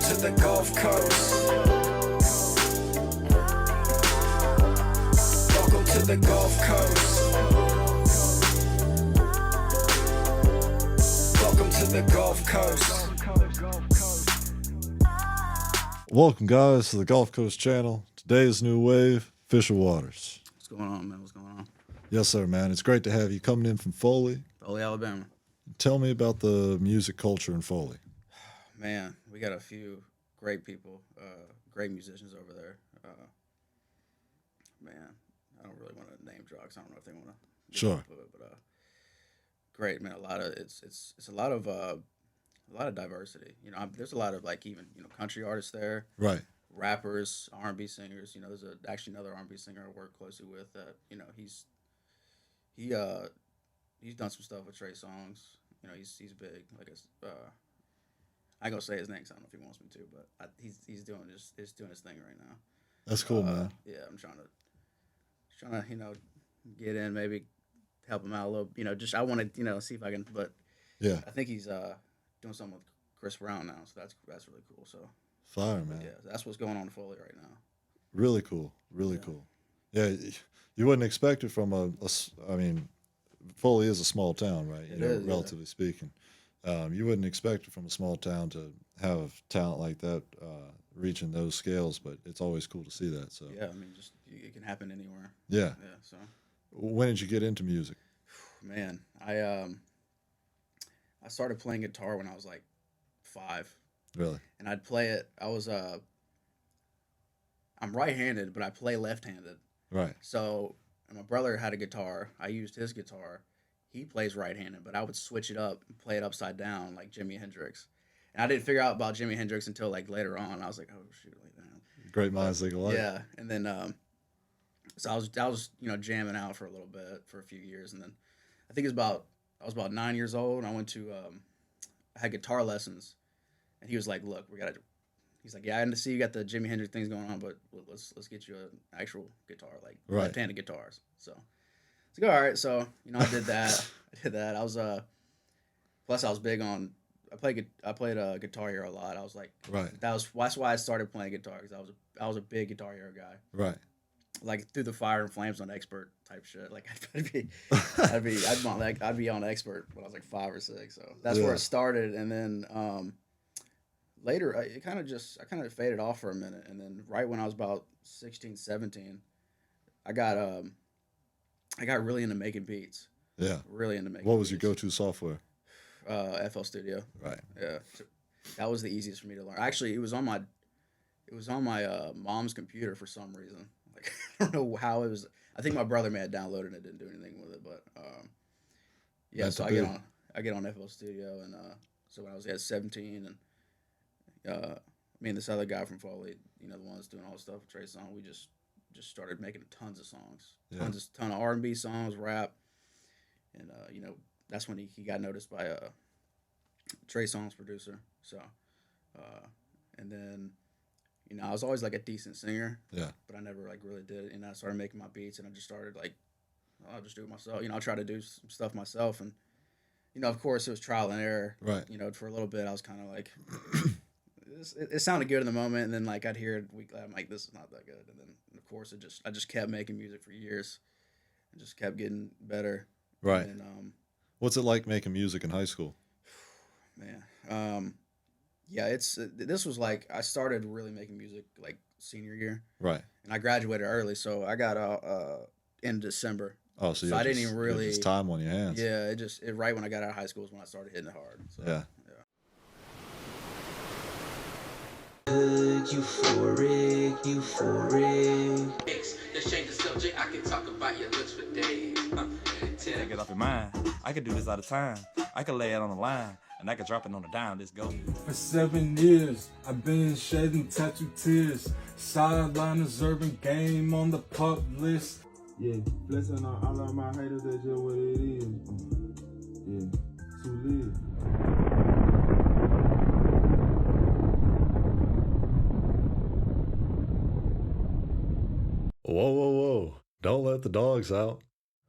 to the Gulf Coast. Welcome to the Gulf Coast. Welcome to the Gulf Coast. Welcome, guys, to the Gulf Coast channel. Today's new wave, Fisher Waters. What's going on, man? What's going on? Yes, sir, man. It's great to have you coming in from Foley. Foley, Alabama. Tell me about the music culture in Foley. Man, we got a few great people, great musicians over there. Man, I don't really want to name drop 'cause I don't know if they want to. Sure. But great, man. It's a lot of diversity. You know, there's a lot of like even country artists there. Right. Rappers, R&B singers. You know, there's actually another R&B singer I work closely with. He's done some stuff with Trey Songz. You know, he's big. Like I ain't gonna say his name 'cause I don't know if he wants me to, but he's doing his thing right now. That's cool, man. Yeah, I'm trying to get in, maybe help him out a little. I want to see if I can. But Yeah. I think he's doing something with Chris Brown now, so that's really cool. So Fire, man. yeah, that's what's going on in Foley right now. Really cool. Really cool. Yeah, you wouldn't expect it from I mean, Foley is a small town, right? It is, relatively speaking. You wouldn't expect it from a small town to have talent like that reaching those scales, but it's always cool to see that. So Yeah, I mean, just it can happen anywhere. yeah. Yeah. So When did you get into music? man, I started playing guitar when I was like 5. Really? And I'd play it. I'm right-handed, but I play left-handed. Right. So my brother had a guitar. I used his guitar. He plays right-handed, but I would switch it up and play it upside down like Jimi Hendrix. And I didn't figure out about Jimi Hendrix until like later on. I was like, oh shoot, like that. Great minds think alike. Yeah, and then so I was jamming out for a little bit for a few years, and then I think I was about 9 years old, and I went to I had guitar lessons, and he was like, look, he's like, yeah, I see you got the Jimi Hendrix things going on, but let's get you an actual guitar, like Right. left-handed guitars. So it's like, all right, so I did that. I was plus I was big on I played Guitar Hero a lot. I was like, Right. that's why I started playing guitar, because I was a big Guitar Hero guy. Right. Like Through the Fire and Flames on Expert type shit. Like I'd be on Expert when I was like 5 or 6. So that's where Yeah. it started, and then later I kind of faded off for a minute, and then right when I was about 16, 17, I got really into making beats. Yeah. Really into making. What was your beats. go-to software? FL Studio. Right. Yeah, that was the easiest for me to learn. Actually, it was on my mom's computer for some reason. Like I don't know how it was. I think my brother may have downloaded it, didn't do anything with it, but yeah. That's So a big- I get on FL Studio, and so when I was at 17, and me and this other guy from Foley, the one that's doing all the stuff with Trey Songz, we just started making tons of songs, Yeah. ton of R&B songs, rap, and that's when he got noticed by Trey Songz producer. So, and then, I was always like a decent singer. Yeah. But I never like really did it. And I started making my beats, and I just started like, I'll just do it myself. I'll try to do some stuff myself. And, of course it was trial and error. Right. For a little bit, I was kind of like, it sounded good in the moment. And then like I'd hear it weekly. I'm like, this is not that good. And then of course I just kept making music for years and just kept getting better. Right. And, What's it like making music in high school? man, yeah, this was like I started really making music like senior year, Right. and I graduated early, so I got out in December. Oh, so, So I didn't even you had really- just time on your hands. Yeah, it right when I got out of high school is when I started hitting it hard. So, Yeah. Euphoric. Let's change the subject. I can talk about your looks for days. Take it off your mind. I could do this all the time. I could lay it on the line, and I could drop it on the dime. Let's go. For 7 years, I've been shedding tattoo tears. Sideliners, urban game on the pop list. Yeah, blessing on all of my haters, that's just what it is. Yeah, to live. Whoa, whoa, whoa. Don't let the dogs out.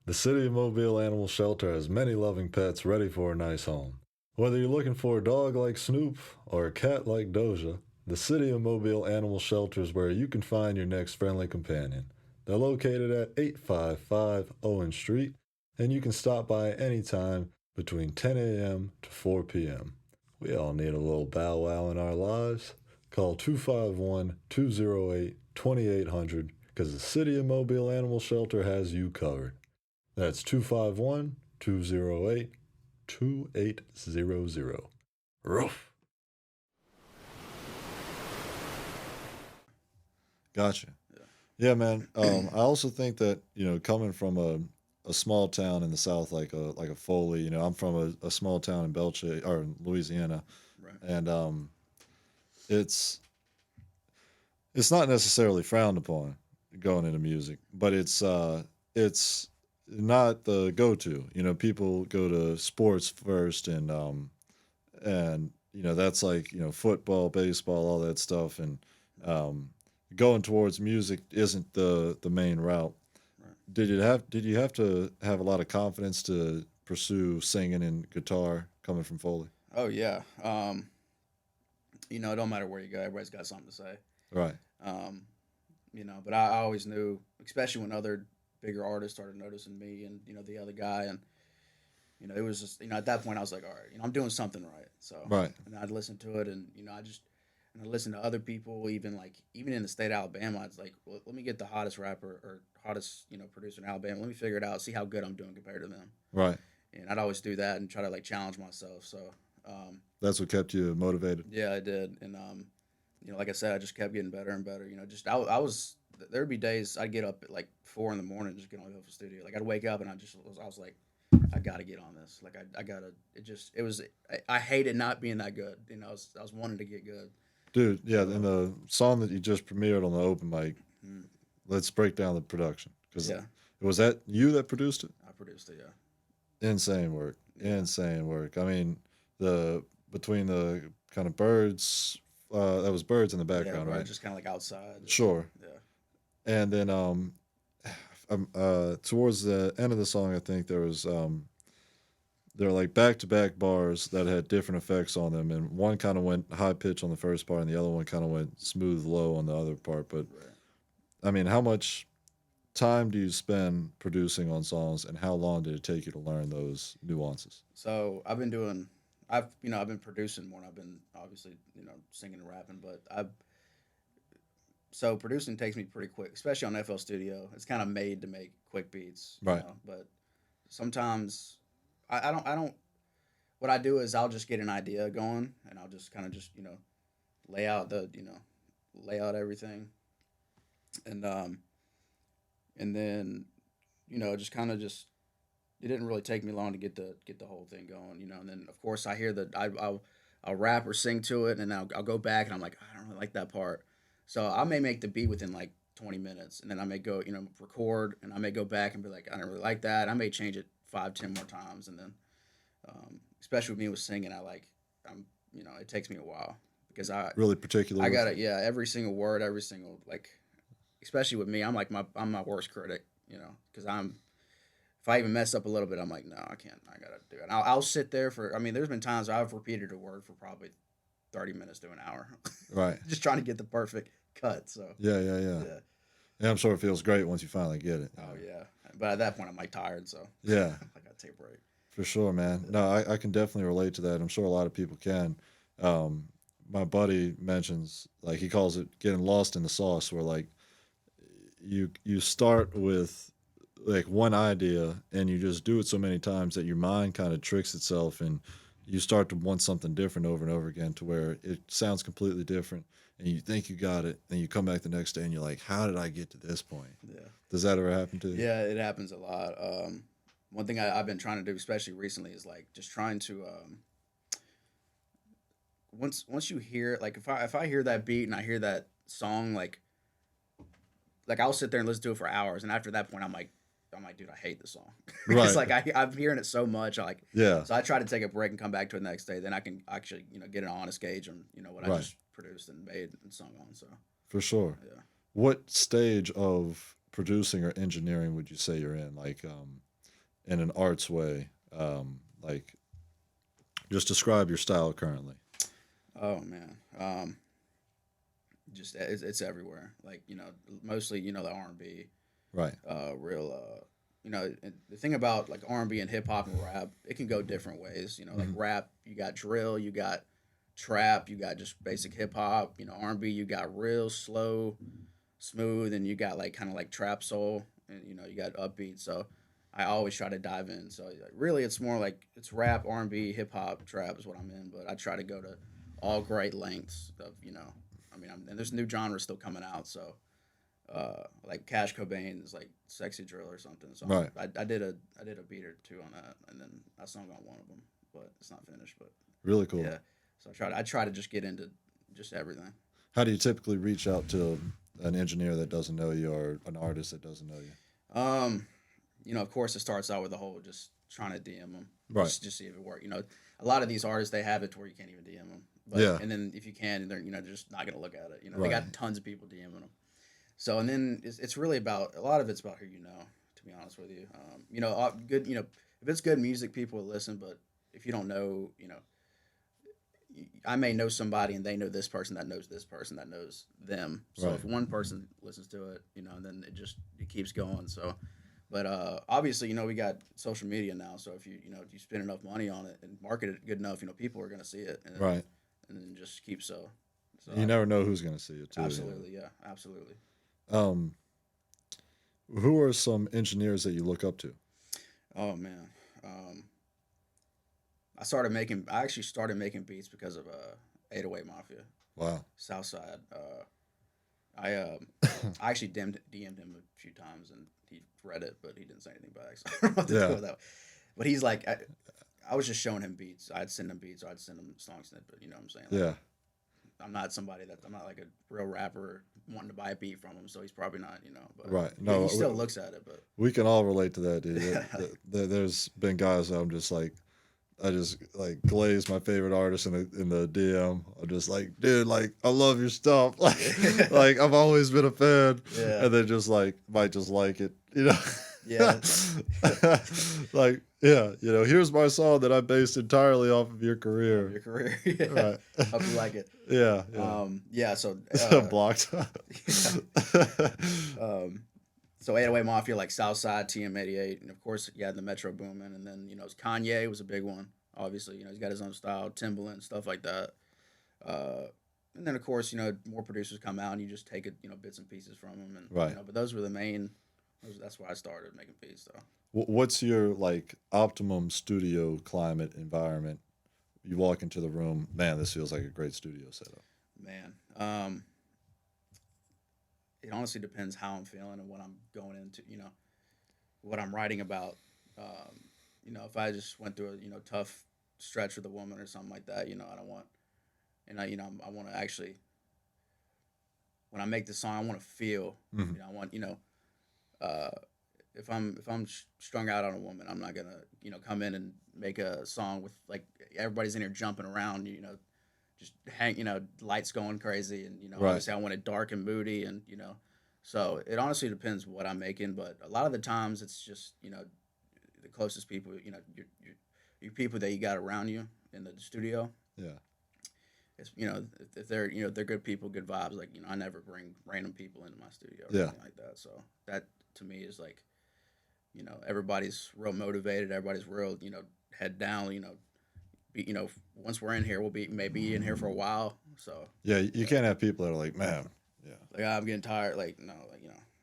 The City of Mobile Animal Shelter has many loving pets ready for a nice home. Whether you're looking for a dog like Snoop or a cat like Doja, The City of Mobile Animal Shelter is where you can find your next friendly companion. They're located at 855 Owen Street, and you can stop by anytime between 10 a.m. to 4 p.m. We all need a little bow wow in our lives. Call 251 208 2800 because the City of Mobile Animal Shelter has you covered. That's 251 208 2800. Roof. Gotcha. Yeah, man. I also think that coming from a small town in the South, like a Foley. I'm from a small town in Belcher or in Louisiana, Right. and it's not necessarily frowned upon going into music, but it's not the go-to. People go to sports first, and that's like football, baseball, all that stuff, and um, going towards music isn't the main route. Right. Did you have to have a lot of confidence to pursue singing and guitar coming from Foley? Oh yeah. It don't matter where you go, everybody's got something to say. Right. Um, but I always knew, especially when other bigger artists started noticing me and the other guy, and it was just at that point I was like, all right, I'm doing something right. So Right. and I'd listen to it, and I listened to other people, even in the state of Alabama. It's like, well, let me get the hottest rapper or hottest producer in Alabama. Let me figure it out, see how good I'm doing compared to them. Right. And I'd always do that and try to challenge myself. So That's what kept you motivated. yeah, I did, and like I said, I just kept getting better and better. I was there'd be days I'd get up at like 4 in the morning just get on the studio. Like I'd wake up and I was like, I gotta get on this. Like I gotta. It was. I hated not being that good. I was wanting to get good. Dude, yeah, and the song that you just premiered on the open mic, let's break down the production. Because Yeah, was that you that produced it? I produced it. Yeah. Insane work. Yeah. Insane work. I mean, between the kind of birds, that was birds in the background, Yeah, right? just kind of like outside. Sure. Yeah. And then towards the end of the song, I think there were like back-to-back bars that had different effects on them, and one kind of went high pitch on the first part, and the other one kind of went smooth low on the other part. But Right. I mean, how much time do you spend producing on songs, and how long did it take you to learn those nuances? So I've been producing more than I've been obviously singing and rapping, but so producing takes me pretty quick, especially on FL Studio. It's kind of made to make quick beats, Right. But sometimes I don't. What I do is I'll just get an idea going, and I'll just kind of lay out lay out everything, and then just kind of just it didn't really take me long to get the whole thing going, And then of course I hear I'll rap or sing to it, and then I'll go back and I'm like, I don't really like that part. So I may make the beat within like 20 minutes, and then I may go, record, and I may go back and be like, I don't really like that. I may change it 5, 10 more times, and then, especially with me with singing, it takes me a while because Really particular. I got it. Yeah, every single word, every single especially with me, I'm my worst critic, because if I even mess up a little bit, I'm like, no, I can't. I gotta do it. And I'll sit there for. I mean, there's been times I've repeated a word for probably 30 minutes to an hour, Right. just trying to get the perfect cut. So Yeah. yeah. Yeah, I'm sure it feels great once you finally get it. Oh yeah. But at that point, I'm tired, so Yeah, I gotta take a break. for sure, man. No, I can definitely relate to that. I'm sure a lot of people can. My buddy mentions, like, he calls it getting lost in the sauce, where like you start with like one idea and you just do it so many times that your mind kind of tricks itself, and you start to want something different over and over again, to where it sounds completely different, and you think you got it, and you come back the next day and you're like, how did I get to this point? Yeah. Does that ever happen to you? Yeah, it happens a lot. One thing I've been trying to do, especially recently, is just trying to once you hear like if I hear that beat and I hear that song, like I'll sit there and listen to it for hours, and after that point, I'm like, dude, I hate this song. It's Right. like I'm hearing it so much, Yeah. so I try to take a break and come back to it the next day. Then I can actually get an honest gauge on what I Right. just produced and made and sung on. So For sure. yeah. What stage of producing or engineering would you say you're in? Like, in an arts way, like, just describe your style currently. Oh man. just it's everywhere. Like mostly the R&B, Right. real. And the thing about like R&B and hip hop and rap, it can go different ways. Like rap, you got drill, you got trap, you got just basic hip hop. R&B, you got real slow, smooth, and you got like kind of like trap soul, and you got upbeat. So I always try to dive in. So really, it's more like it's rap, R&B, hip hop, trap is what I'm in. But I try to go to all great lengths of I mean, and there's new genres still coming out. So like Cash Cobain's like sexy drill or something. So Right. I did a beat or two on that, and then I sung on one of them, but it's not finished. But Really cool. yeah, so I try to just get into just everything. How do you typically reach out to an engineer that doesn't know you or an artist that doesn't know you? Of course, it starts out with the whole just trying to DM them, Right. Just see if it works. A lot of these artists they have it to where you can't even DM them. But, Yeah. And then if you can, they're they're just not gonna look at it. They Right. got tons of people DMing them. So and then it's really about a lot of it's about who you know. To be honest with you, good. If it's good music, people will listen. But if you don't know, I may know somebody and they know this person that knows this person that knows them. So Right. if one person listens to it, and then it keeps going. So, but obviously, we got social media now. So if you spend enough money on it and market it good enough, people are gonna see it. And Right. And then just keep so. You never know who's going to see it too. Absolutely, yeah, absolutely. Um, who are some engineers that you look up to? Oh man, I actually started making beats because of 808 Mafia, Wow. Southside. I actually DM'd him a few times and he read it, but he didn't say anything back. So I don't know what to do with that. But he's like, I was just showing him beats. I'd send him beats, or I'd send him song snippet. You know what I'm saying? Like, Yeah. I'm not like a real rapper wanting to buy a beat from him, so he's probably not. But Right. No, he still looks at it. But we can all relate to that, dude. There's been guys that I'm just like, I just like glaze my favorite artist in the DM. I'm just like, dude, like I love your stuff. Like I've always been a fan. Yeah. And then just like might just like it, Yeah. Like, yeah, here's my song that I based entirely off of your career. your career, yeah. Right. Hope you like it. Yeah. Yeah. So Blocked. So 808 Mafia, like Southside, TM88, and of course you had the Metro Boomin, and then Kanye was a big one. Obviously, he's got his own style, Timbaland, stuff like that. And then of course more producers come out, and you just take it bits and pieces from them, and Right. But those were the main. That's where I started making beats. So What's your like optimum studio climate environment? You walk into the room, man, this feels like a great studio setup. man, it honestly depends how I'm feeling and what I'm going into. What I'm writing about. If I just went through a tough stretch with a woman or something like that, I don't want, and I want to actually, when I make the song, I want to feel. Mhm. I want if I'm strung out on a woman, I'm not gonna come in and make a song with like everybody's in here jumping around, just lights going crazy, and Right. obviously I want it dark and moody, and so it honestly depends what I'm making, but a lot of the times it's just the closest people, your people that you got around you in the studio. Yeah. It's if they're they're good people, good vibes. Like I never bring random people into my studio or Yeah. anything like that. So that to me is like everybody's real motivated. Everybody's real head down. Once we're in here, we'll be maybe in here for a while. So Yeah, you can't have people that are like, man, yeah. like I'm getting tired. Like no,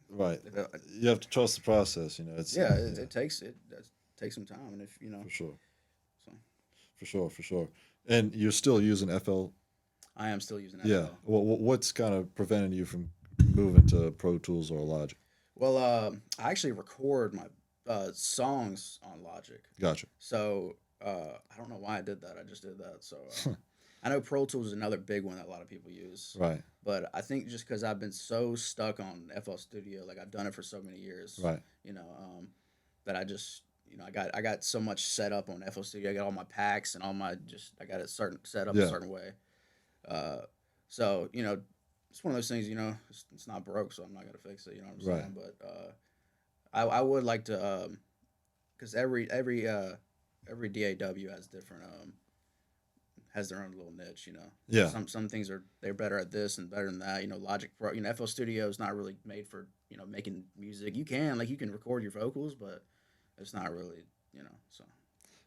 Right. uh, You have to trust the process, It's yeah, it takes some time, and if for sure. So For sure. And you're still using FL. I am still using that. Yeah. Well, what's kind of preventing you from moving to Pro Tools or Logic? Well, I actually record my songs on Logic. Gotcha. So I don't know why I did that. I just did that. So I know Pro Tools is another big one that a lot of people use. Right. But I think just because I've been so stuck on FL Studio, like I've done it for so many years. Right. That I just I got so much set up on FL Studio. I got all my packs and all my I got it set up Yeah. a certain way. So it's one of those things. It's not broke, so I'm not gonna fix it. You know what I'm Right. saying? But I would like to because every DAW has has their own little niche. Yeah. Some things they're better at this and better than that. Logic Pro. FL Studio is not really made for making music. You can record your vocals, but it's not really so.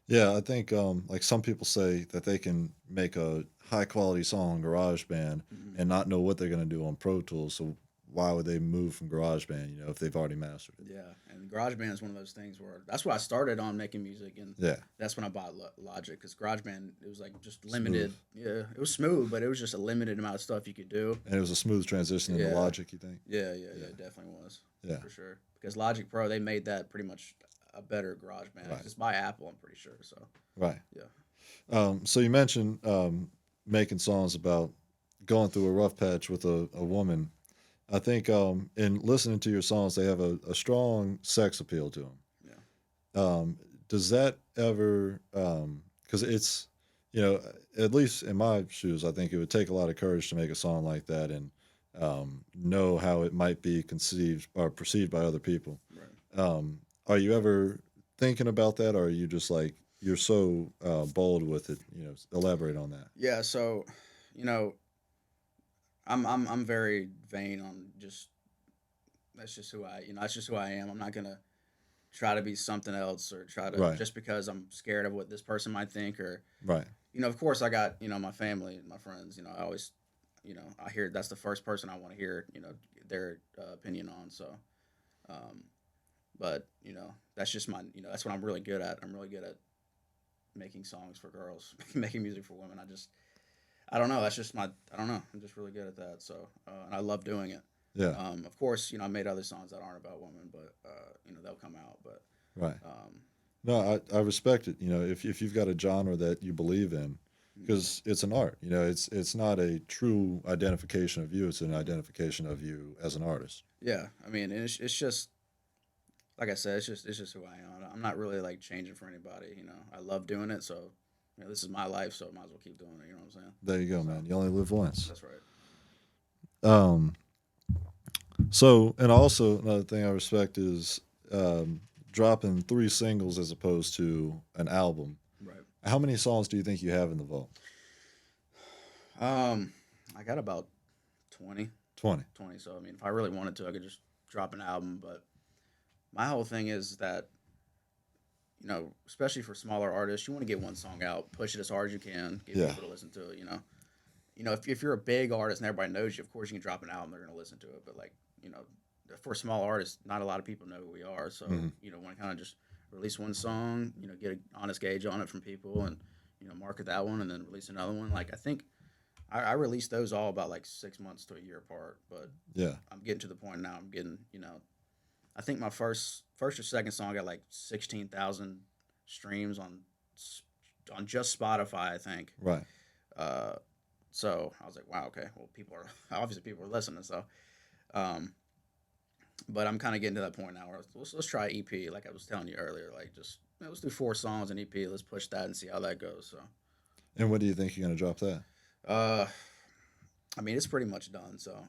Yeah, I think like some people say that they can make a high quality song on GarageBand Mhm. and not know what they're going to do on Pro Tools. So why would they move from GarageBand, if they've already mastered it? Yeah, and GarageBand is one of those things where that's what I started on making music, and Yeah. that's when I bought Logic because GarageBand it was like just limited. Yeah, it was smooth, but it was just a limited amount of stuff you could do. And it was a smooth transition into Yeah. Logic, you think? Yeah, it definitely was. Yeah. For sure. Because Logic Pro, they made that pretty much a better GarageBand. Right. It's by Apple, I'm pretty sure. So Right. yeah. So you mentioned making songs about going through a rough patch with a woman. I think in listening to your songs, they have a strong sex appeal to them. Yeah. Does that ever, because it's, at least in my shoes, I think it would take a lot of courage to make a song like that and know how it might be conceived or perceived by other people. Right. Are you ever thinking about that, or are you just like, you're so bold with it? Elaborate on that. Yeah. So, you know, I'm very vain on just that's just who that's just who I am. I'm not gonna try to be something else or try to Right. just because I'm scared of what this person might think or Right. of course I got my family and my friends. I always I hear that's the first person I want to hear their opinion on. So, um, but that's just my that's what I'm really good at. I'm really good at making songs for girls, making music for women. I don't know. That's just I don't know. I'm just really good at that. So, and I love doing it. Yeah. Of course, I made other songs that aren't about women, but they'll come out. But Right. um, No, I respect it. If you've got a genre that you believe in, because it's an art. It's not a true identification of you. It's an identification of you as an artist. yeah, I mean, it's just like I said, it's just who I am. I'm not really like changing for anybody. I love doing it, so this is my life, so I might as well keep doing it. You know what I'm saying? There you go, man. You only live once. That's right. Um. So, and also another thing I respect is dropping 3 singles as opposed to an album. Right. How many songs do you think you have in the vault? I got about 20. 20. So I mean, if I really wanted to, I could just drop an album. But my whole thing is that especially for smaller artists, you want to get one song out, push it as hard as you can, get Yeah. people to listen to it. If you're a big artist and everybody knows you, of course you can drop an album, they're gonna listen to it. But for small artists, not a lot of people know who we are. So Mhm. Want to kind of just release one song, get an honest gauge on it from people, and market that one, and then release another one. Like I think I released those all about like 6 months to a year apart. But Yeah. I'm getting to the point now. I'm getting I think my first or second song got like 16,000 streams on just Spotify. I think. Right. So I was like, wow, okay. Well, people are listening. So, but I'm kind of getting to that point now where let's try EP. Like I was telling you earlier, like just let's do 4 songs in EP. Let's push that and see how that goes. So, And when do you think you're going to drop that? I mean, it's pretty much done. So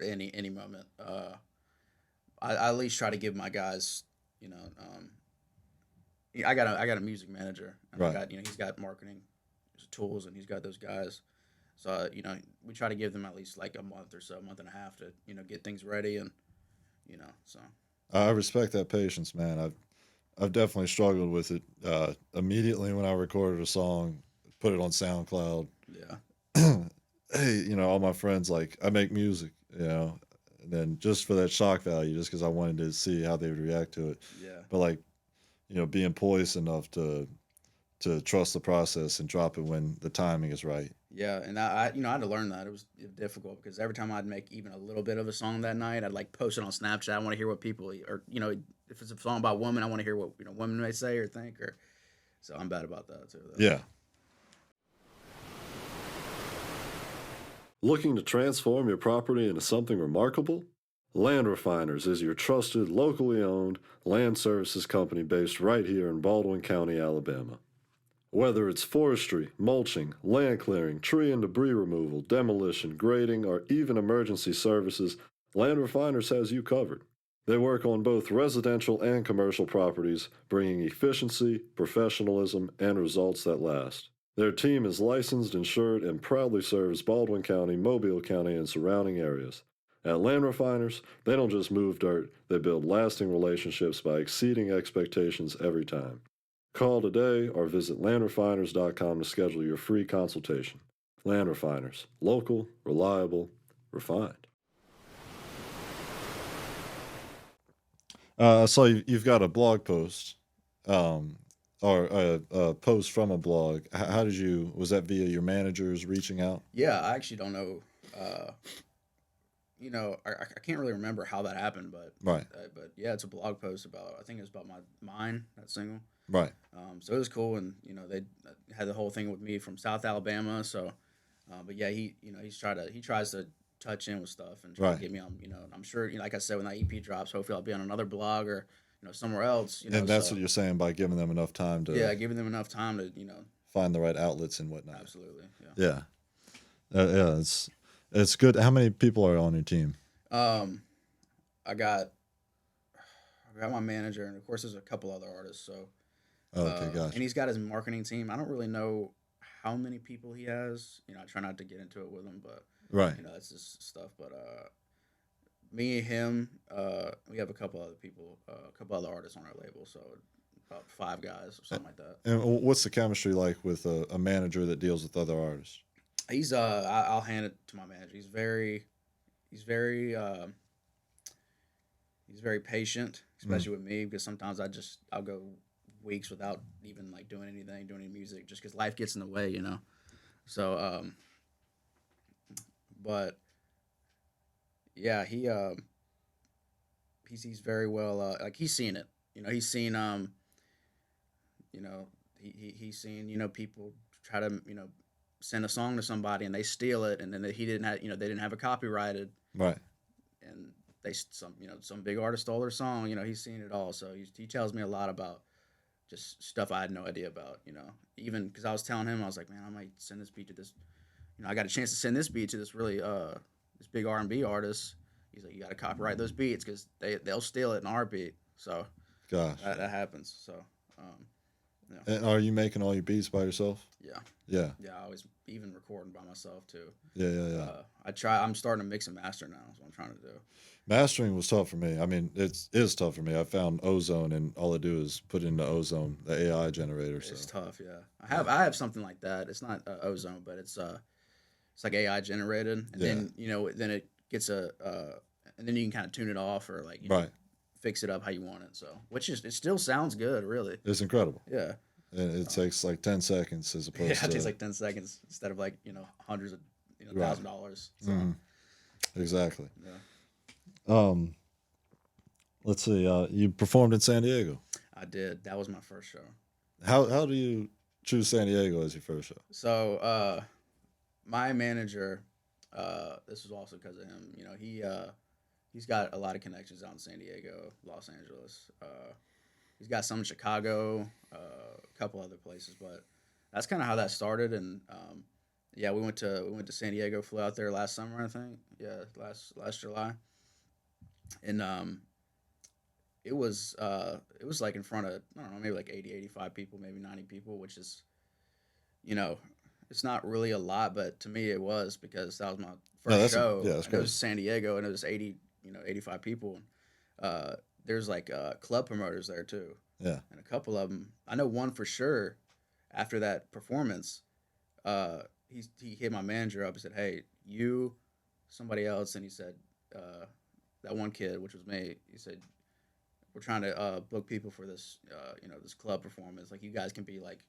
any moment, I at least try to give my guys, I got a music manager. And Right. I got he's got marketing tools and he's got those guys. So we try to give them at least like a month or so, a month and a half to get things ready and so I respect that patience, man. I've definitely struggled with it. Immediately when I recorded a song, put it on SoundCloud. yeah. Hey, all my friends like I make music, and then just for that shock value, just because I wanted to see how they would react to it. Yeah. But like, being poised enough to trust the process and drop it when the timing is right. Yeah, and I had to learn that. It was difficult because every time I'd make even a little bit of a song that night, I'd like post it on Snapchat. I want to hear what people, or if it's a song about women, I want to hear what women may say or think. Or so I'm bad about that too. Though. Yeah. Looking to transform your property into something remarkable? Land Refiners is your trusted, locally owned land services company based right here in Baldwin County, Alabama. Whether it's forestry, mulching, land clearing, tree and debris removal, demolition, grading, or even emergency services, Land Refiners has you covered. They work on both residential and commercial properties, bringing efficiency, professionalism, and results that last. Their team is licensed, insured, and proudly serves Baldwin County, Mobile County, and surrounding areas. At Land Refiners, they don't just move dirt, they build lasting relationships by exceeding expectations every time. Call today or visit landrefiners.com to schedule your free consultation. Land Refiners, local, reliable, refined. I saw you've got a blog post, or a post from a blog. How did you? Was that via your managers reaching out? Yeah, I actually don't know. I can't really remember how that happened, Right, but yeah, it's a blog post about. I think it was about mine that single. right. So it was cool, and they had the whole thing with me from South Alabama. So, but yeah, he tries to touch in with stuff and try Right. to get me on. And I'm sure, like I said, when that EP drops, hopefully I'll be on another blog or somewhere else. And that's so, what you're saying by giving them enough time to yeah, giving them enough time to find the right outlets and whatnot. absolutely, yeah. Yeah, it's good. How many people are on your team? I got my manager, and of course there's a couple other artists. So. Oh, okay, gotcha. And he's got his marketing team. I don't really know how many people he has. I try not to get into it with him, but Right. that's just stuff. But me and him, we have a couple other people, a couple other artists on our label, so about 5 guys or something like that. And what's the chemistry like with a manager that deals with other artists? He's I'll hand it to my manager. He's very patient, especially with me, because sometimes I'll go weeks without even like doing any music, just because life gets in the way, So, but yeah, he's very well. Like he's seen it. He's seen he's seen people try to send a song to somebody and they steal it, and then he didn't have they didn't have it copyrighted, Right. and some big artist stole their song. He's seen it all, so he tells me a lot about just stuff I had no idea about, even because I was telling him, I was like, man, I might send this beat to this, I got a chance to send this beat to this really, this big R&B artist. He's like, you got to copyright those beats because they'll steal it in our beat. So Gosh. that happens. So, yeah. And are you making all your beats by yourself? Yeah. Yeah. Yeah. I always even recording by myself too. Yeah. I'm starting to mix and master now. That's what I'm trying to do. Mastering was tough for me. I mean, it is tough for me. I found Ozone, and all I do is put into Ozone, the AI generator. So It's tough. Yeah. I have something like that. It's not Ozone, but it's like AI generated, and then then it gets and then you can kind of tune it off or like right. fix it up how you want it. So it still sounds good, really. It's incredible. Yeah. And it takes like 10 seconds as opposed Yeah, it to takes like 10 seconds instead of like hundreds of Right. $1,000. So, Mhm. Exactly. yeah. Let's see. You performed in San Diego. I did. That was my first show. How do you choose San Diego as your first show? So my manager, this was also because of him. He's got a lot of connections out in San Diego, Los Angeles. He's got some in Chicago, a couple other places, but that's kind of how that started. And yeah, we went to San Diego, flew out there last summer, I think. Yeah, last July, and it was like in front of, I don't know, maybe like 80, 85 people, maybe 90 people, which is, it's not really a lot, but to me it was, because that was my first show. That's and great. it was San Diego, and it was 80, 85 people. And, there's like club promoters there too. Yeah. And a couple of them, I know one for sure, after that performance, he hit my manager up and said, hey, you, somebody else, and he said, that one kid, which was me, he said, we're trying to book people for this, this club performance. Like, you guys can be like,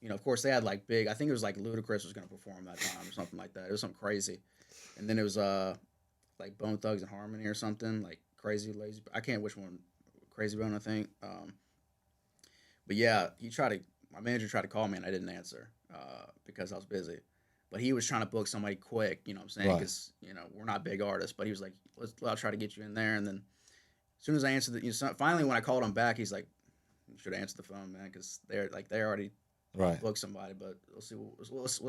of course they had like big, I think it was like Ludacris was going to perform that time or something like that. It was something crazy. And then it was like Bone Thugs and Harmony or something, like Crazy Lazy. I can't which one, Crazy Bone, I think. But yeah, my manager tried to call me and I didn't answer because I was busy. But he was trying to book somebody quick, you know what I'm saying? Right. Because, we're not big artists. But he was like, I'll try to get you in there. And then as soon as I answered, finally when I called him back, he's like, you should answer the phone, man, because they already Right. booked somebody. But we'll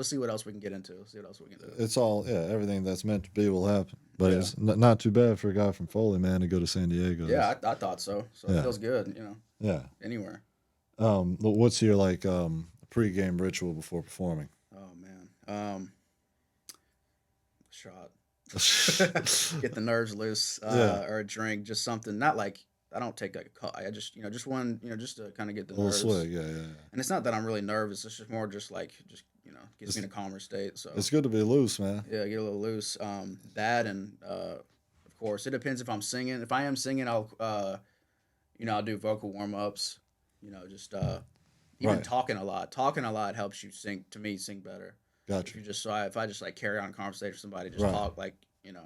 see what else we can get into. We'll see what else we can do. It's all, everything that's meant to be will happen. But Yeah. it's not too bad for a guy from Foley, man, to go to San Diego. Yeah, I thought so. So Yeah. it feels good, Yeah. anywhere. What's your pregame ritual before performing? Oh man. Shot. Get the nerves loose, Yeah. or a drink, just something. Not like I don't take like a I just just one, just to kind of get the A little nerves. swig, yeah, yeah, yeah. And it's not that I'm really nervous. It's just more just like gets me in a calmer state. So It's good to be loose, man. yeah, get a little loose. That and of course it depends if I'm singing. If I am singing, I'll I'll do vocal warm ups. Just even Right. talking a lot. Talking a lot helps you sing. To me, sing better. If Gotcha. you just if I just like carry on a conversation with somebody, just Right. talk like Do,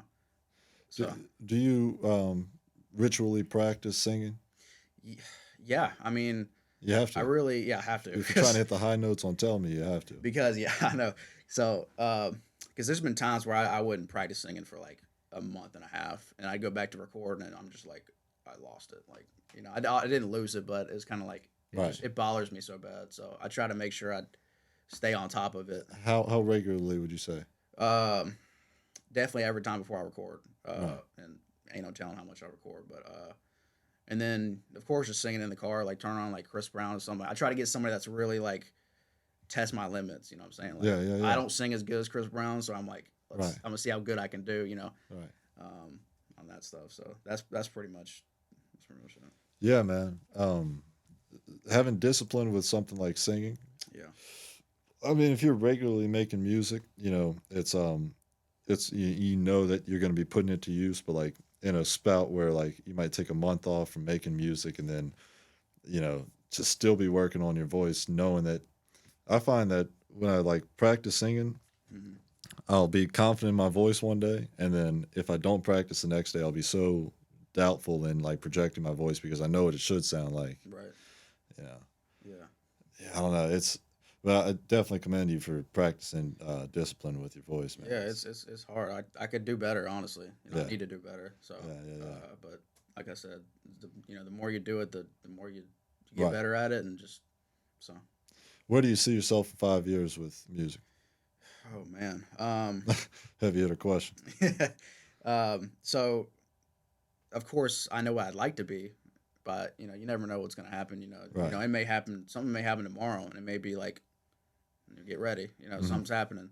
So do you ritually practice singing? yeah, I mean, You have I to. really I have to If you're trying to hit the high notes on Tell Me, you have to. because yeah, I know. So because there's been times where I wouldn't practice singing for like a month and a half, and I go back to record, and I'm just like I lost it. Like I didn't lose it, but it's kind of like Right. it bothers me so bad. So I try to make sure I stay on top of it. How regularly would you say? Um, Definitely every time before I record, Right. and ain't no telling how much I record, but and then of course just singing in the car, like turn on like Chris Brown or something. I try to get somebody that's really like test my limits. You know what I'm saying? Like, Yeah, yeah, yeah. I don't sing as good as Chris Brown, so I'm like, Right. I'm gonna see how good I can do. Right. On that stuff. So that's pretty much it. Yeah, man. Having discipline with something like singing. Yeah. I mean, if you're regularly making music, it's you know that you're going to be putting it to use, but like in a spout where like you might take a month off from making music and then to still be working on your voice, knowing that I find that when I like practice singing, Hmm. I'll be confident in my voice one day, and then if I don't practice the next day, I'll be so doubtful in like projecting my voice because I know what it should sound like. Right. Yeah, Yeah. yeah. I don't know. But I definitely commend you for practicing discipline with your voice, man. Yeah. It's hard. I could do better, honestly. Yeah. I need to do better. So. Yeah, yeah, yeah. But like I said, the more you do it, the more you get Right. better at it, and just so. Where do you see yourself in 5 years with music? Oh man. Heavy hitter question. So of course I know what I'd like to be, but you never know what's gonna happen. Right. It may happen. Something may happen tomorrow, and it may be like, get ready. Mhm. Something's happening.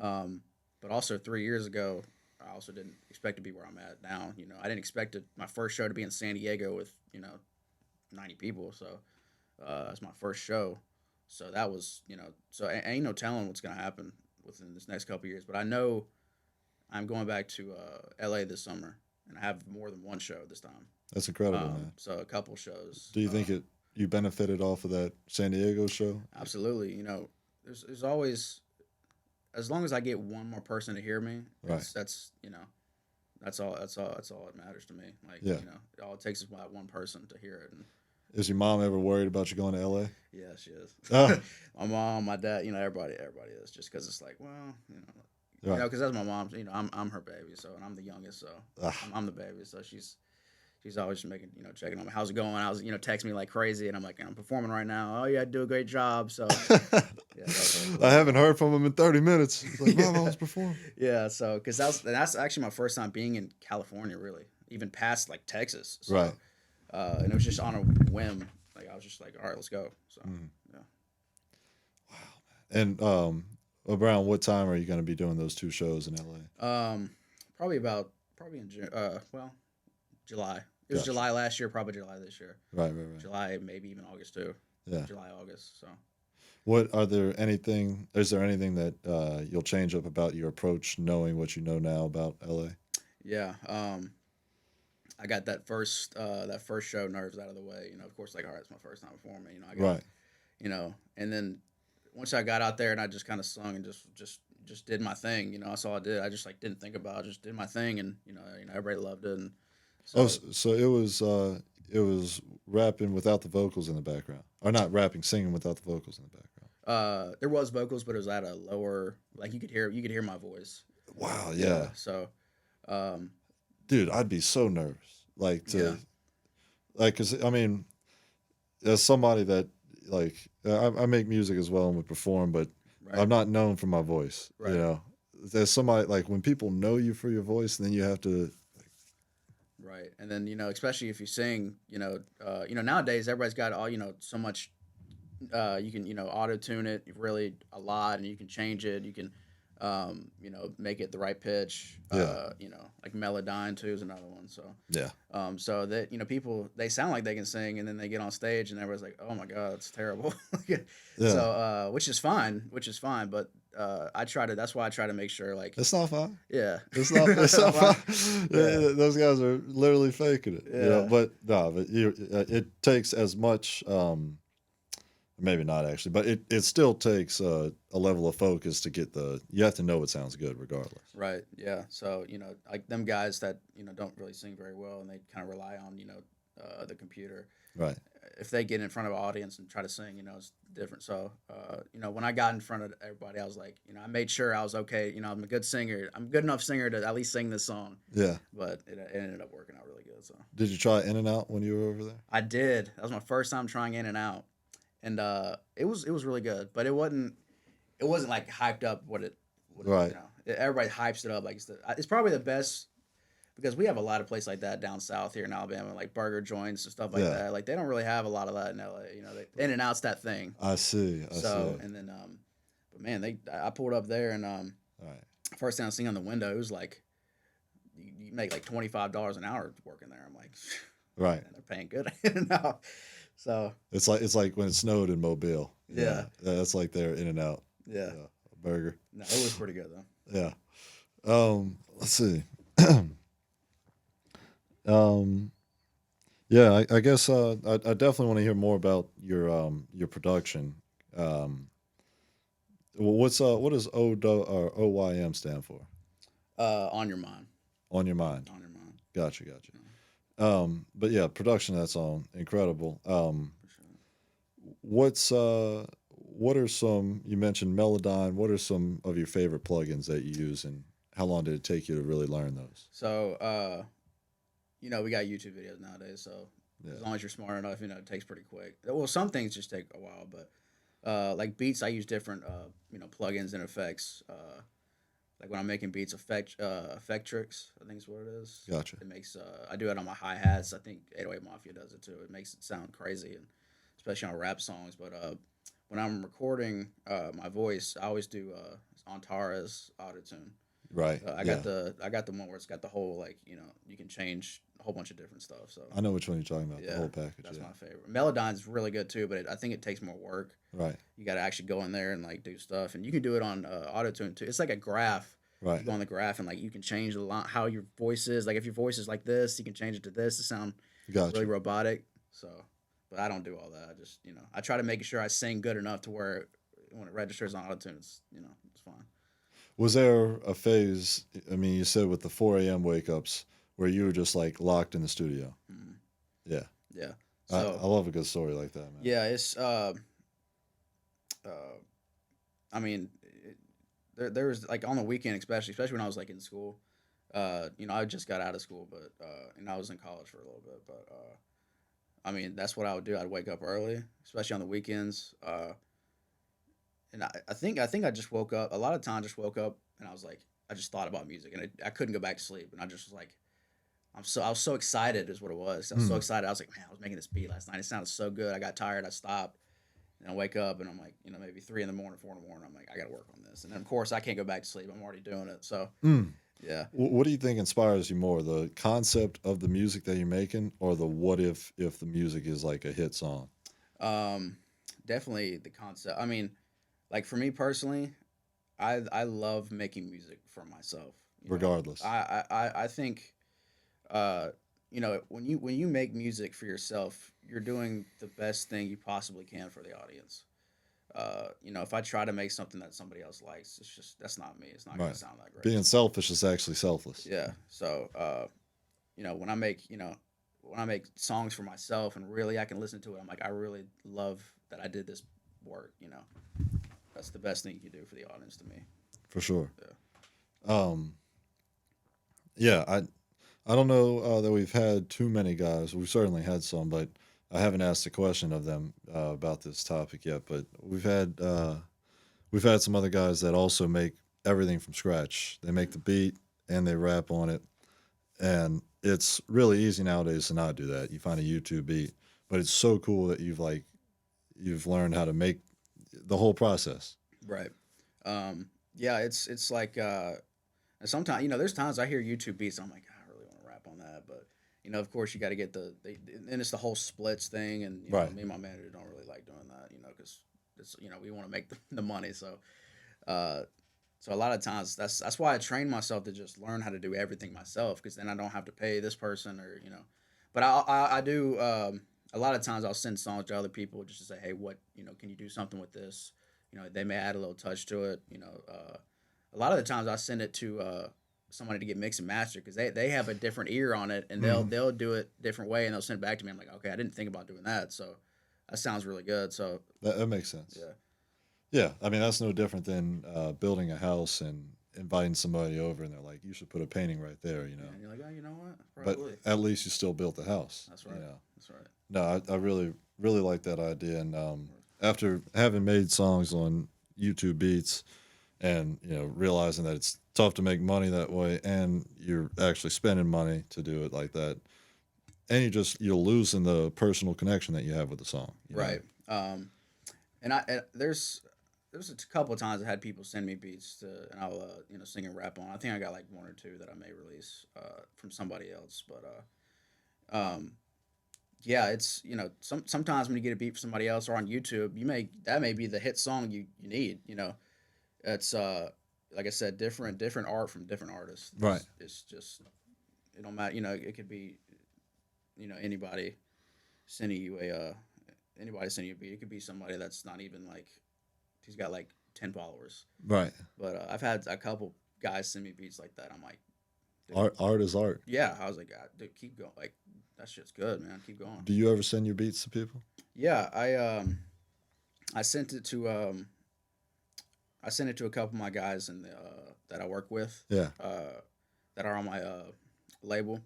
But also 3 years ago, I also didn't expect to be where I'm at now. I didn't expect my first show to be in San Diego with 90 people. So that's my first show. So that was so ain't no telling what's gonna happen within this next couple of years. But I know I'm going back to LA this summer, and I have more than one show this time. That's incredible, man. So a couple shows. Do you think you benefited off of that San Diego show? Absolutely. There's always, as long as I get one more person to hear me, Right. that's that's all that matters to me. Like Yeah. all it takes is about one person to hear it. And Is your mom ever worried about you going to LA? yeah, she is. Oh. My mom, my dad, everybody is, just because it's like, well, Right. because that's my mom's. I'm her baby, so, and I'm the youngest, so Ah. I'm the baby, so she's always making, checking on me. How's it going? I was, text me like crazy, and I'm like, I'm performing right now. Oh, yeah, I do a great job. So yeah, I haven't heard from him in 30 minutes. It's like, Mom, I was performing. yeah, so because that's actually my first time being in California, really, even past like Texas. So, Right. And it was just on a whim. Like I was just like, all right, let's go. So yeah. And around what time are you going to be doing those two shows in LA? Probably in June. Well, July. It was Gotcha. July last year, probably July this year. Right, right, right. July, maybe even August too. Yeah. July, August. So Is there anything that you'll change up about your approach knowing what you know now about LA? yeah. I got that first show nerves out of the way. Of course, like, all right, it's my first time performing. I got, Right. and then once I got out there and I just kind of sung and just did my thing. That's all I did. I just like didn't think about it. Just did my thing, and everybody loved it. And so, So it was rapping without the vocals in the background, or not rapping, singing without the vocals in the background. there was vocals, but it was at a lower, like you could hear my voice. Wow, yeah. So, Dude, I'd be so nervous, Yeah. because I mean, as somebody that like I make music as well and would perform, but right. I'm not known for my voice. Right. There's somebody like when people know you for your voice, then you have to. Right, and then especially if you sing, nowadays everybody's got all so much you can auto tune it really a lot, and you can change it. You can make it the right pitch. Yeah. Like Melodyne too is another one. So Yeah. so that people, they sound like they can sing, and then they get on stage and everybody's like, oh my god, it's terrible. Yeah. So which is fine, but that's why I try to make sure, like, It's not fun. yeah, It's not. It's not Well, fun. yeah. Those guys are literally faking it. Yeah. But no. But it takes as much. Maybe not actually, but it still takes a level of focus to get the. You have to know it sounds good regardless. Right. Yeah. So like them guys that don't really sing very well, and they kind of rely on the computer. Right. If they get in front of an audience and try to sing, it's different. So when I got in front of everybody, I was like, I made sure I was okay. I'm a good singer. I'm a good enough singer to at least sing this song. Yeah. But it ended up working out really good. So Did you try In and Out when you were over there? I did. That was my first time trying In and Out, and it was really good. But it wasn't like hyped up what it. Right. Everybody hypes it up like it's probably the best. Because we have a lot of places like that down south here in Alabama, like burger joints and stuff like Yeah. that. Like they don't really have a lot of that in LA. In and Out's that thing. I see. I So see. and then, but man, I pulled up there, and All right. first thing I seen on the window, it was like you make like $25 an hour working there. I'm like, Right. man, they're paying good In and Out. So It's like when it snowed in Mobile. Yeah. That's like their In and Out yeah, burger. no, it was pretty good though. Yeah. Let's see. Yeah, I guess I definitely want to hear more about your production. What does OYM stand for? On your mind, On your mind. on your mind. Gotcha. But yeah, production that's on incredible. For sure. What are some, you mentioned Melodyne, what are some of your favorite plugins that you use, and how long did it take you to really learn those? So we got YouTube videos nowadays, so Yeah. as long as you're smart enough, it takes pretty quick. Well, some things just take a while, but like beats, I use different plugins and effects. Like when I'm making beats, Effectrix, I think is what it is. Gotcha. It makes I do it on my hi hats. I think 808 Mafia does it too. It makes it sound crazy, and especially on rap songs. But when I'm recording my voice, I always do Antares Autotune. Right. I Yeah. got the one where it's got the whole, like, you can change a whole bunch of different stuff. So I know which one you're talking about, the yeah, whole package. that's Yeah. my favorite. Melodyne's really good too, but I think it takes more work. Right. You got to actually go in there and like do stuff, and you can do it on Autotune too. It's like a graph. Right. You go on the graph and like you can change a lot how your voice is. Like if your voice is like this, you can change it to this to sound Gotcha. really robotic. So, but I don't do all that. I just I try to make sure I sing good enough to where when it registers on Autotune, it's it's fine. Was there a phase, I mean, you said with the 4 a.m. wake ups where you were just like locked in the studio? Mhm. Yeah. Yeah. I So love a good story like that, man. yeah, it's I mean, there was like on the weekend, especially when I was like in school. I just got out of school, but and I was in college for a little bit. But I mean, that's what I would do. I'd wake up early, especially on the weekends. And I think I just woke up. A lot of times, just woke up and I was like, I just thought about music, and I couldn't go back to sleep. And I just was like, I was so excited, is what it was. I was so excited. I was like, man, I was making this beat last night. It sounded so good. I got tired. I stopped. And I wake up and I'm like, maybe 3 in the morning, 4 in the morning. I'm like, I got to work on this. And then, of course, I can't go back to sleep. I'm already doing it. So, yeah. What do you think inspires you more, the concept of the music that you're making, or the what if the music is like a hit song? Definitely the concept. I mean, like for me personally, I love making music for myself. Regardless. I think, when you make music for yourself, you're doing the best thing you possibly can for the audience. If I try to make something that somebody else likes, that's not me. It's not going Right. to sound that great. Being selfish is actually selfless. Yeah. So, when I make songs for myself and really I can listen to it, I'm like, I really love that I did this work. That's the best thing you can do for the audience to me. For sure. Yeah. Yeah, I don't know that we've had too many guys. We've certainly had some, but I haven't asked a question of them about this topic yet. But we've had some other guys that also make everything from scratch. They make the beat and they rap on it, and it's really easy nowadays to not do that. You find a YouTube beat, but it's so cool that you've learned how to make the whole process. Right. Yeah, it's like sometimes, you know, there's times I hear YouTube beats, I'm like, I really want to rap on that, but you know, of course, you got to get and it's the whole splits thing, and you know, Right. me and my manager don't really like doing that, you know, because it's, you know, we want to make the money, so uh, so a lot of times that's why I train myself to just learn how to do everything myself, because then I don't have to pay this person or you know, but I do a lot of times I'll send songs to other people just to say, hey, what, you know, can you do something with this? You know, they may add a little touch to it. You know, a lot of the times I send it to somebody to get mixed and mastered, because they have a different ear on it, and they'll do it different way, and they'll send it back to me. I'm like, okay, I didn't think about doing that, so that sounds really good. So That makes sense. yeah, Yeah, I mean that's no different than building a house and inviting somebody over, and they're like, "You should put a painting right there," you know. and you're like, oh, you know what? But Probably. at least you still built the house. That's right. You know. That's right. No, I really like that idea, and after having made songs on YouTube Beats, and you know realizing that it's tough to make money that way, and you're actually spending money to do it like that, and you're losing the personal connection that you have with the song. You know? Right. And there's a couple of times I had people send me beats to, and I'll you know, sing and rap on. I think I got like one or two that I may release from somebody else, but yeah, it's, you know, sometimes when you get a beat from somebody else or on YouTube, that may be the hit song you need. You know, it's like I said, different art from different artists. Right. It's just, it don't matter. You know, it could be, you know, sending you a anybody sending you a beat. It could be somebody that's not even like, he's got like 10 followers. Right. But I've had a couple guys send me beats like that. I'm like, Art is art. yeah. I was like, dude, keep going. Like, that shit's good, man. Keep going. Do you ever send your beats to people? Yeah, I sent it to a couple of my guys in the that I work with. Yeah. That are on my label.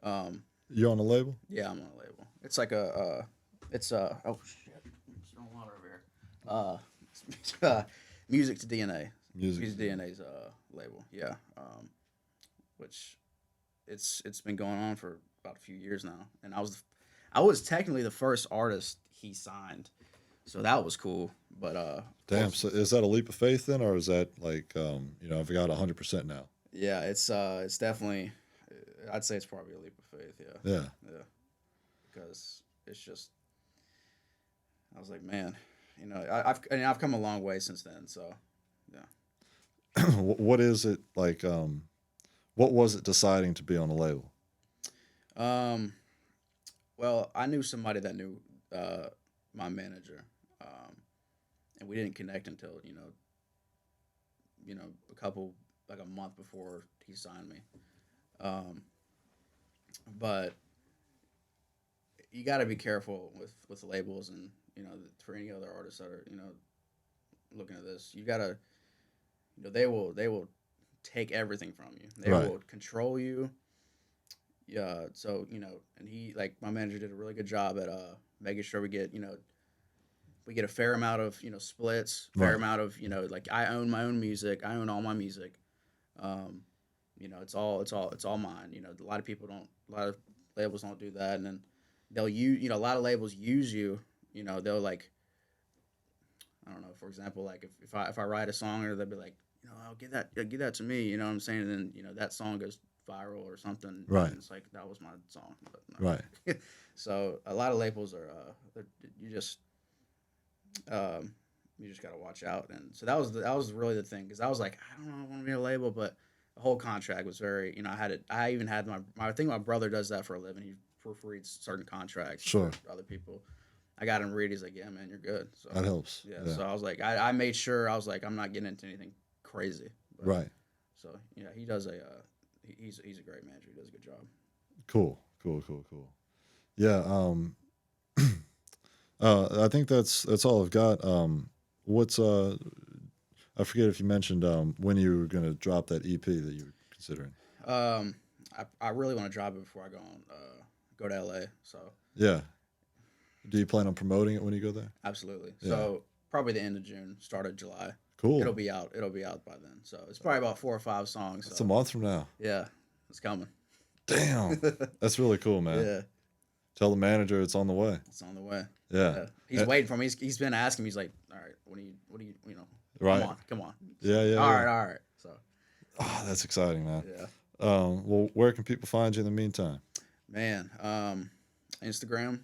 You're on the label? Yeah, I'm on a label. It's like oh shit, I'm throwing water over here. Music to DNA. Music to DNA's label. Yeah. Which it's been going on for about a few years now, and I was technically the first artist he signed, so that was cool. But Damn. So is that a leap of faith then, or is that like you know, I've got 100% now? yeah, it's definitely, I'd say it's probably a leap of faith. Yeah. Yeah. Yeah. Because it's just, I was like, man, you know, I've come a long way since then. So, yeah. What is it like? What was it deciding to be on the label? Well, I knew somebody that knew my manager, and we didn't connect until like a month before he signed me. But you got to be careful with labels, and you know, for any other artists that are, you know, looking at this, you gotta, you know, they will take everything from you. They Right. will control you. Yeah. So, you know, and like my manager did a really good job at making sure we get a fair amount of, you know, splits, fair Right. amount of, you know, like I own my own music. I own all my music. You know, it's all mine. You know, a lot of labels don't do that, and then they'll use, you know, a lot of labels use you. You know, they'll like, I don't know, for example, like if I write a song, or they'll be like, you know, I'll give that to me. You know what I'm saying? And then, you know, that song goes viral or something. Right. And it's like, that was my song. But no. Right. So a lot of labels are, you just gotta watch out. And so that was really the thing, because I was like, I don't know, I want to be a label, but the whole contract was very, you know, I even had I think my brother does that for a living. He proofreads certain contracts Sure. for other people. I got him read. He's like, yeah, man, you're good. So That helps. yeah. So I was like, I made sure, I was like, I'm not getting into anything crazy. But, Right. So yeah, he does he's a great manager. He does a good job. Cool. Yeah. I think that's all I've got. What's I forget if you mentioned when you were gonna drop that EP that you were considering. I really want to drop it before I go to LA. So Yeah. Do you plan on promoting it when you go there? absolutely. Yeah. So probably the end of June, start of July. Cool. It'll be out by then. So it's probably about 4 or 5 songs. It's So a month from now. yeah, it's coming. Damn. That's really cool, man. Yeah, Tell the manager it's on the way. it's on the way. Yeah. He's Uh, waiting for me. He's been asking me. He's like, all right, what do you, Right. come on. Yeah, yeah. All yeah. right, all right. So, Oh, that's exciting, man. yeah. Well, where can people find you in the meantime? Man, Instagram,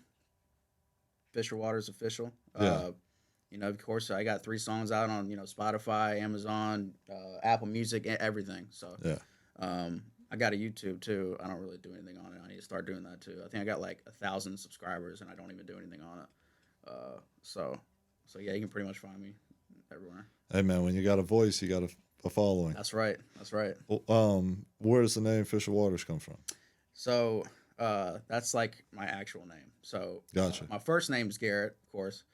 Fisher Waters Official. Yeah. Of course, I got 3 songs out on, Spotify, Amazon, Apple Music, everything. So, Yeah. I got a YouTube too. I don't really do anything on it. I need to start doing that too. I think I got like 1,000 subscribers, and I don't even do anything on it. So yeah, you can pretty much find me everywhere. Hey, man, when you got a voice, you got a following. That's right. That's right. Well, where does the name Fisher Waters come from? So that's like my actual name. So Gotcha. my first name is Garrett, of course,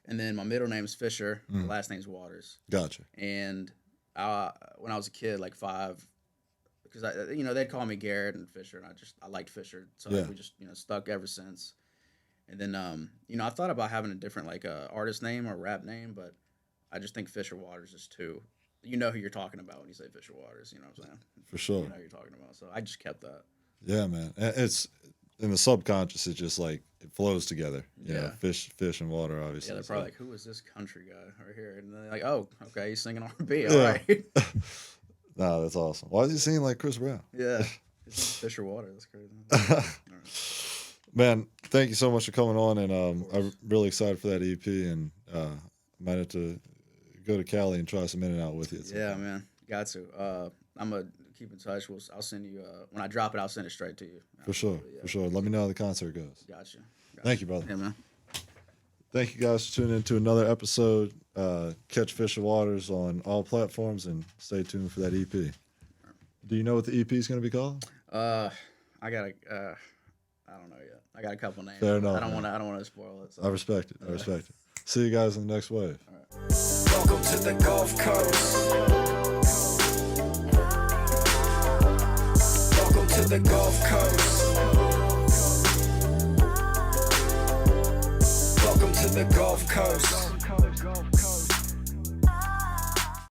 and then my middle name is Fisher. My last name's Waters. Gotcha. And when I was a kid, like 5, because they'd call me Garrett and Fisher, and I liked Fisher, so Yeah. we just stuck ever since. And then I thought about having a different like artist name or rap name, but I just think Fisher Waters is too. You know who you're talking about when you say Fisher Waters. You know what I'm saying? For sure. You know who you're talking about. So I just kept that. Yeah, man. It's in the subconscious. It just like it flows together. You know, fish and water, obviously. Yeah, they're so. probably like, "Who is this country guy right here?" And they're like, "Oh, okay, he's singing R&B. All Yeah. right." Nah, that's awesome. Why is he singing like Chris Brown? Yeah, it's Fisher Water. That's crazy. Man, thank you so much for coming on, and I'm really excited for that EP, and I might have to go to Cali and try some In and Out with you. at some Yeah, point. man, got to. I'm gonna keep in touch. I'll send you when I drop it. I'll send it straight to you. For sure, Yeah. for sure. Let me know how the concert goes. Got you. Thank you, brother. Yeah, man. Thank you guys for tuning in to another episode. Catch Fisher Waters on all platforms, and stay tuned for that EP. Do you know what the EP is going to be called? I gotta. I don't know yet. I got a couple names. Fair enough, I don't man. want. I don't want to spoil it. So. I respect it. I respect it. See you guys in the next wave. Welcome to the Gulf Coast. Welcome to the Gulf Coast. Welcome to the Gulf Coast.